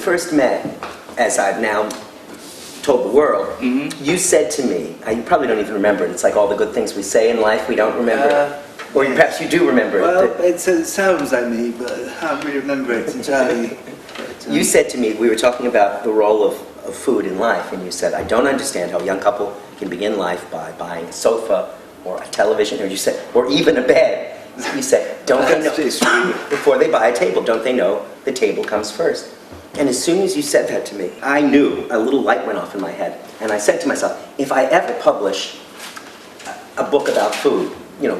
first met, as I've now told the world, you said to me, you probably don't even remember it, it's like all the good things we say in life, we don't remember it. Or yes. Perhaps you do remember it. It sounds like me, but I can't really remember it entirely. You said to me, we were talking about the role of food in life, and you said, I don't understand how a young couple can begin life by buying a sofa, or a television, or you said, or even a bed. You said, don't they know, before they buy a table, don't they know the table comes first? And as soon as you said that to me, I knew, a little light went off in my head, and I said to myself, if I ever publish a book about food,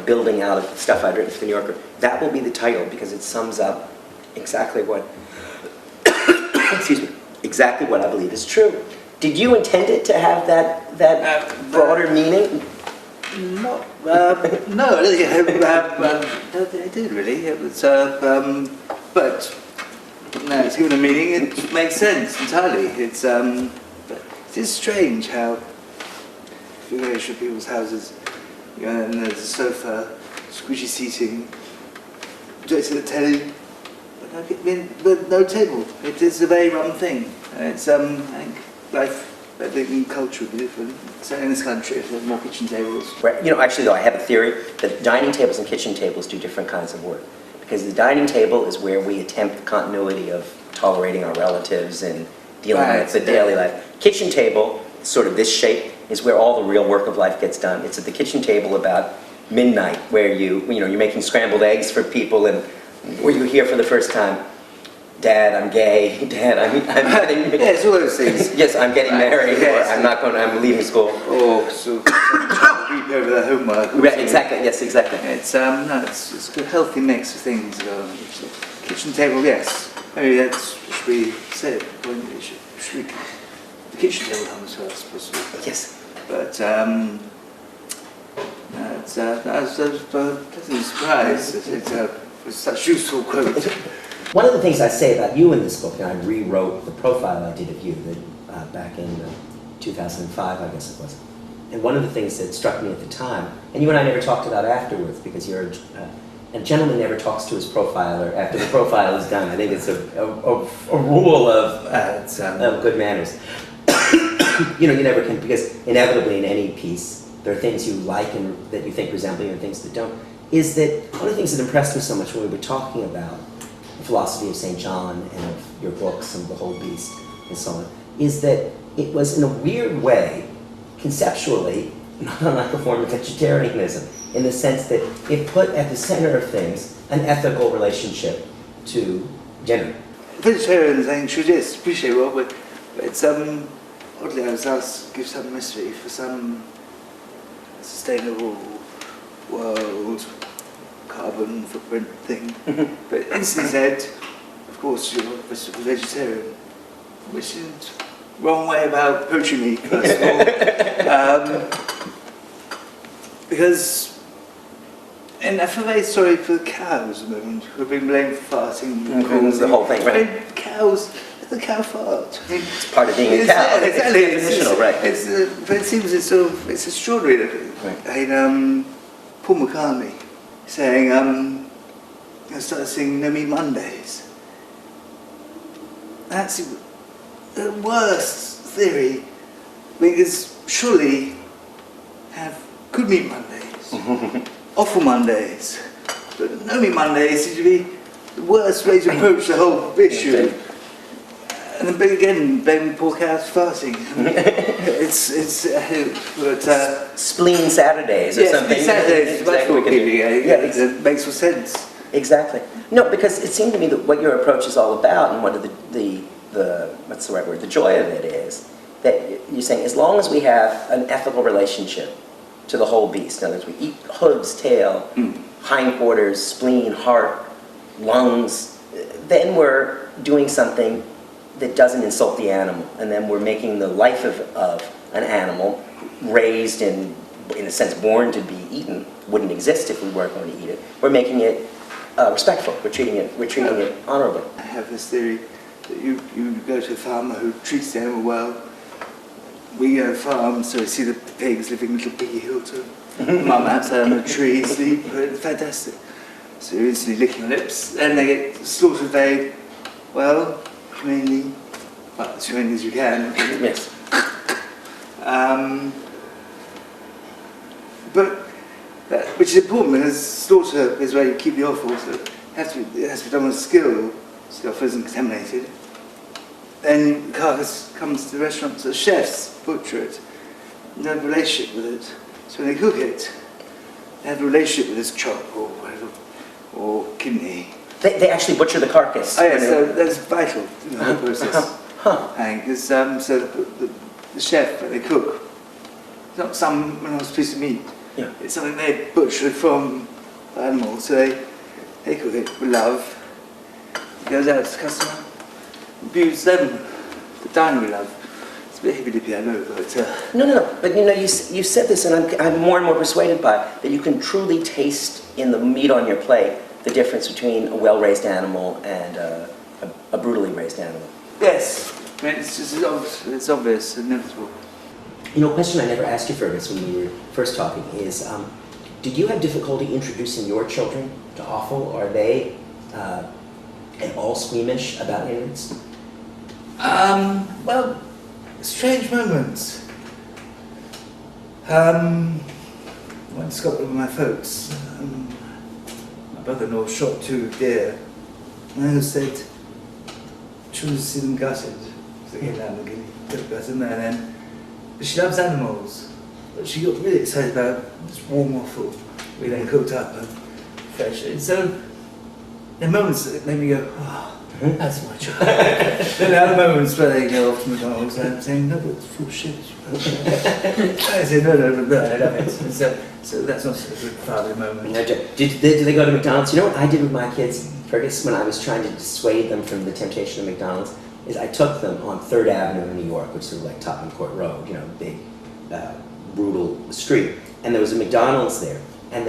building out of stuff I'd written for the New Yorker, that will be the title, because it sums up exactly what, excuse me, exactly what I believe is true. Did you intend it to have that broader meaning? No, I did really. It was, but no, it's given a meaning. It makes sense entirely. It's it is strange how if you go to people's houses, and there's a sofa, squishy seating, to the telly, but no table. It is a very wrong thing. And it's I think life. I think culture would be different. Certainly in this country, if there are more kitchen tables. Right. Actually, though, I have a theory that dining tables and kitchen tables do different kinds of work. Because the dining table is where we attempt the continuity of tolerating our relatives and dealing with the daily life. Kitchen table, sort of this shape, is where all the real work of life gets done. It's at the kitchen table about midnight, where you're making scrambled eggs for people, and where you hear for the first time, Dad, I'm gay. Dad, I'm getting married. Yeah, it's all those things. Yes, I'm getting married. Yes. Or I'm leaving school. Oh, so reap over their homework. Right, exactly. Yes, exactly. It's it's a healthy mix of things. Kitchen table, yes. Maybe that's should we say it. The kitchen table comes first, possibly. Yes. But it's I was pleasantly surprised. It's such a useful quote. One of the things I say about you in this book, and I rewrote the profile I did of you back in 2005, I guess it was. And one of the things that struck me at the time, and you and I never talked about afterwards, because you're a gentleman never talks to his profiler after the profile is done. I think it's a rule of good manners. You never can, because inevitably in any piece, there are things you like and that you think resemble you and things that don't. Is that one of the things that impressed me so much when we were talking about the philosophy of St. John and of your books and the whole beast and so on, is that it was in a weird way, conceptually, not unlike a form of vegetarianism, in the sense that it put at the center of things an ethical relationship to dinner. Vegetarians, I think, should yes, appreciate well, but it's oddly I was asked to give some mystery for some sustainable world carbon footprint thing, but instantly said, of course, you're a vegetarian, which isn't wrong way about approaching me, first of all, because, and I feel very sorry for the cows at the moment, who have been blamed for farting. The whole thing, right? Cows, the cow fart. I mean, it's part of being a cow. Exactly. It's right. But it seems it's extraordinary. Right. I mean, Paul McCartney saying, I started singing No Me Mondays. That's the worst theory, because surely have good meat Mondays, awful Mondays, but No Me Mondays seem to be the worst way to approach the whole issue. And then again, blame poor cows farting. But spleen Saturdays or something. Spleen Saturdays, it makes more sense. Exactly. No, because it seemed to me that what your approach is all about, and what the what's the right word? The joy of it is that you're saying, as long as we have an ethical relationship to the whole beast, in other words, we eat hooves, tail, hindquarters, spleen, heart, lungs, then we're doing something that doesn't insult the animal, and then we're making the life of an animal raised and, in a sense, born to be eaten, wouldn't exist if we weren't going to eat it. We're making it respectful. We're treating it honorably. I have this theory that you go to a farmer who treats the animal well. We go to a farm, so we see the pigs living little piggy hill to mum outside on a tree, sleep, fantastic. So you're instantly licking your lips, and they get slaughtered very well, humanely, well, as many as you can. Yes. But which is important because slaughter is where you keep the offal, so it has to be done with skill, so the offal isn't contaminated. Then the carcass comes to the restaurant, so chefs butcher it, and they have a relationship with it. So when they cook it, they have a relationship with this chop or whatever, or kidney. They actually butcher the carcass. Oh yeah, so that's vital in the whole process. Because so the chef, when they cook, it's not some nice piece of meat. Yeah. It's something they butchered from the animal, so they cook it with love. It goes out to the customer, imbues them, the diner with love. It's a bit hippy-dippy, I know, but... No, but you know, you said this, and I'm more and more persuaded by it, that you can truly taste in the meat on your plate the difference between a well-raised animal and a brutally raised animal. Yes, I mean, it's obvious, inevitable. You know, a question I never asked you, Fergus, when we were first talking is, did you have difficulty introducing your children to offal? Are they at all squeamish about innards? Well, strange moments. I went to Scotland with my folks. My brother-in-law shot 2 deer, and I said, she wanted to see them gutted. So they came down and gutted them, and then, but she loves animals. But she got really excited about this warm offal we then cooked up and fresh. And so there are moments that made me go, oh, that's my child. Then there are other moments where they go off to McDonald's and I'm saying, no, but it's full of shit. I say, no, I love it. And so that's not a good father moment. No, did they go to McDonald's? You know what I did with my kids, Fergus, when I was trying to dissuade them from the temptation of McDonald's, is I took them on 3rd Avenue in New York, which is like Tottenham Court Road, you know, big, brutal street, and there was a McDonald's there, and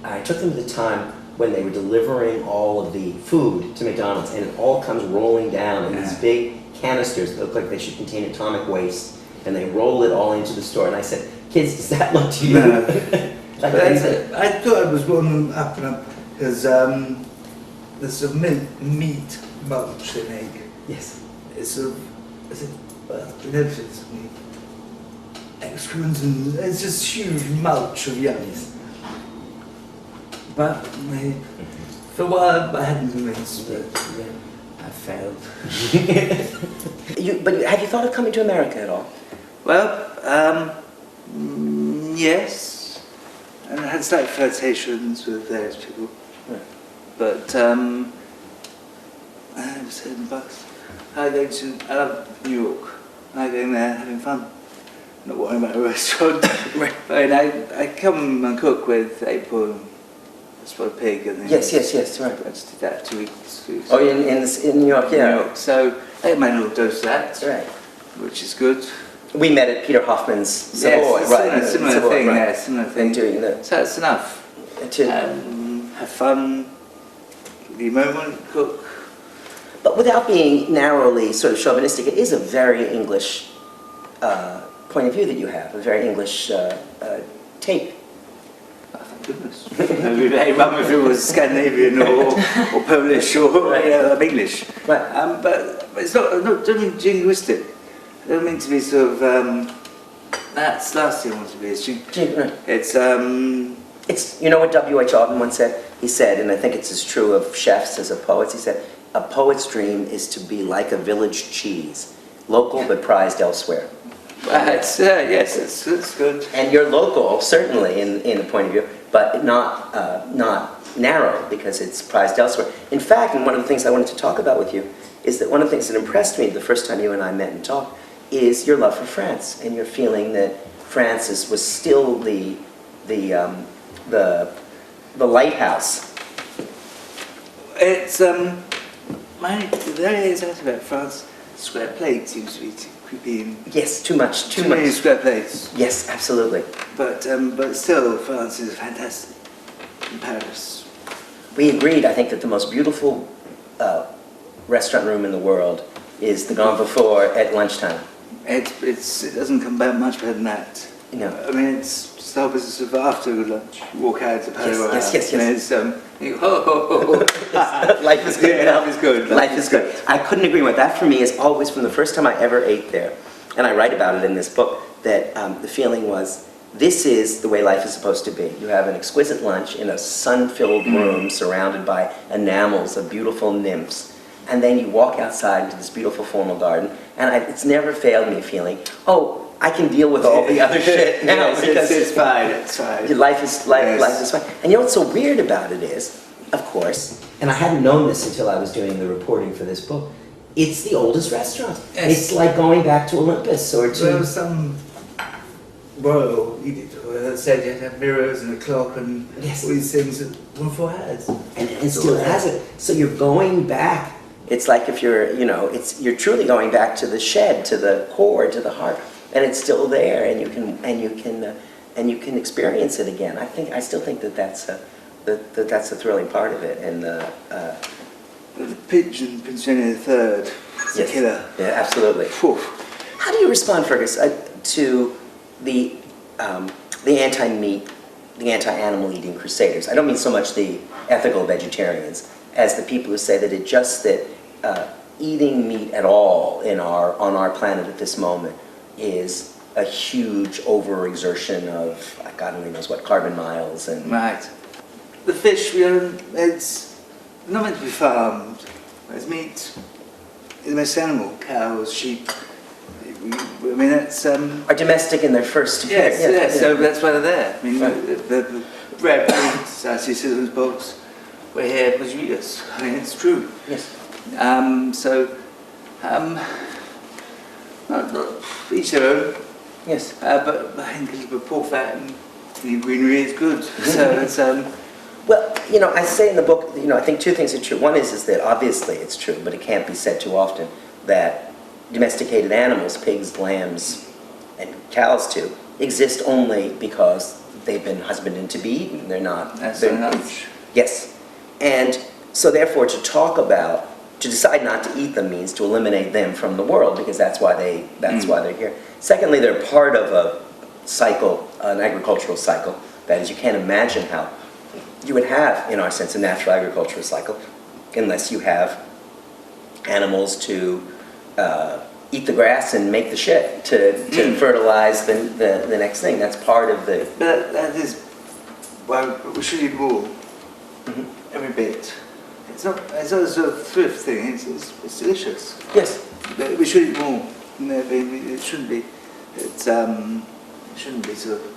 I took them to the time when they were delivering all of the food to McDonald's, and it all comes rolling down in these big canisters that look like they should contain atomic waste, and they roll it all into the store, and I said, kids, does that look to you? No. Like I thought I was warming them up and up, because there's sort of meat mulch they make. Yes. It's sort of, it's excrement, and it's just huge mulch of yummies. But for a while I hadn't convinced, but I failed. But have you thought of coming to America at all? Well, yes. And I had slight flirtations with various people. Yeah. But I was in the bus. I love New York. I go there having fun. Not worrying about a restaurant. Right. But I come and cook with April, spoiled pig, and Yes, right. I just did that 2 weeks. Oh, in New York, yeah. New York. So I had my little dose of that. That's right. Which is good. We met at Peter Hoffman's Savoy, Yes, right? similar Savoy, thing, right. yeah, similar thing. And doing that. So that's enough. Have fun, the moment, cook. But without being narrowly sort of chauvinistic, it is a very English point of view that you have, a very English take. Oh, thank goodness. It would be very wrong if it was Scandinavian or Polish or Right. English. Right. But it's not, I don't mean jingoistic. I don't mean to be sort of, that's last thing I want to be. Right. It's, you know what W.H. Auden once said? He said, and I think it's as true of chefs as of poets, he said, a poet's dream is to be like a village cheese, local but prized elsewhere. yes, that's good. And you're local, certainly, in a point of view, but not narrow, because it's prized elsewhere. In fact, and one of the things I wanted to talk about with you is that one of the things that impressed me the first time you and I met and talked is your love for France, and your feeling that France was still the lighthouse. It's, the only thing about France, square plate seems to be too creepy and Yes, too much. too many square plates. Yes, absolutely. But still, France is fantastic. In Paris. We agreed, I think, that the most beautiful restaurant room in the world is the Grand Beaufort at lunchtime. It doesn't come back much better than that. you know. I mean, it's just the whole business of after lunch, you walk out to panorama. Yes. And it's, you go, Life is good. Yeah, life is good. Life is good. I couldn't agree more. That for me is always from the first time I ever ate there, and I write about it in this book, that the feeling was, this is the way life is supposed to be. You have an exquisite lunch in a sun-filled room surrounded by enamels of beautiful nymphs, and then you walk outside into this beautiful formal garden, and it's never failed me feeling, oh, I can deal with all the other shit now. Yes, because it's fine, it's fine. Life is fine. And you know what's so weird about it is, of course, and I hadn't known this until I was doing the reporting for this book, it's the oldest restaurant. Yes. It's like going back to Olympus or to... There was some royal edict that said you had to have mirrors and a clock and Yes. all these things that one for has. And it still has it. So you're going back. It's like if you're, you know, you're truly going back to the shed, to the core, to the heart, and it's still there, and you can experience it again. I still think that's a thrilling part of it, and The pigeon, Prince Henry III, it's a killer. Yeah, absolutely. Phew. How do you respond, Fergus, to the anti-meat, the anti-animal eating crusaders? I don't mean so much the ethical vegetarians as the people who say that eating meat at all on our planet at this moment is a huge overexertion of, God only knows what, carbon miles and... Right. The fish we own, it's not meant to be farmed. It's meat. It's domestic animal, cows, sheep. I mean, that's... Are domestic in their first... Yes, so that's why they're there. I mean, Right. the bread, Sassy Citizens box, we're here because you eat us. I mean, it's true. Yes. Each their own. Yes. But I think the pork fat and the greenery is good. So it's... Well, you know, I say in the book, you know, I think two things are true. One is that obviously it's true, but it can't be said too often, that domesticated animals, pigs, lambs, and cows too, exist only because they've been husbanded to be eaten. They're not... Yes. And so therefore to decide not to eat them means to eliminate them from the world, because that's why they're here. Secondly, they're part of a cycle, an agricultural cycle. That is, you can't imagine how you would have, in our sense, a natural agricultural cycle unless you have animals to eat the grass and make the shit to fertilize the next thing. That's part of the... But that is why we should eat more. Every bit. It's not a sort of thrift thing, it's delicious. Yes. But we should eat more. It shouldn't be. It shouldn't be sort of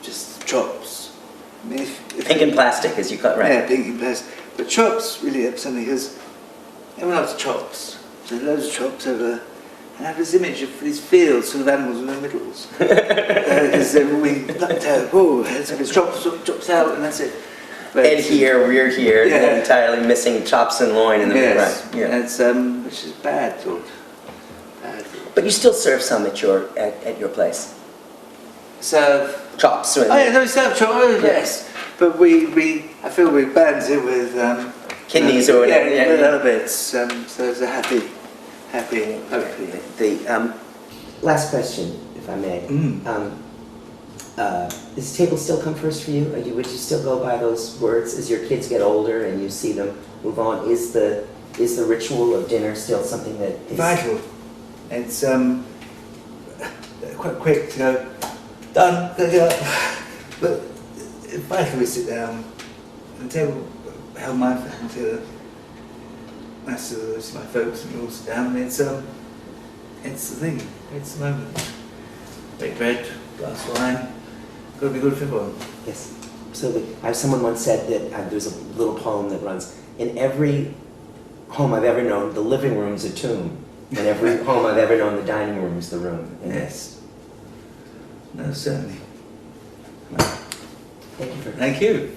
just chops. I mean, if Pink and plastic, as you cut, right? Yeah, pink and plastic. But chops really have something, because everyone loves chops. So loads of chops over, and I have this image of these fields full of animals with no middles. Because they're all being plucked out. Oh, it's chops out, and that's it. But Head here, rear here, and then entirely missing chops and loin in the middle. Yes, Right. Yeah. It's, which is bad thought. Bad thought. But you still serve some at your place. Serve. Chops. Oh yeah, no, serve chops. Yes, but I feel we balance it with Kidneys or whatever. Yeah, with other bits. So it's a happy. Hopefully. The last question, if I may. Does table still come first for you? Would you still go by those words as your kids get older and you see them move on? Is the ritual of dinner still something that is vital? It's quite quick to go. Done. But it's vital we sit down. The table held my family together. Most of my folks and we all sit down. It's the thing. It's the moment. Bake bread, glass of wine. Got to be good for everyone. Yes, absolutely. Someone once said that there's a little poem that runs, in every home I've ever known, the living room's a tomb. In every home I've ever known, the dining room's the room. And Yes. No, certainly. Thank you for Thank you.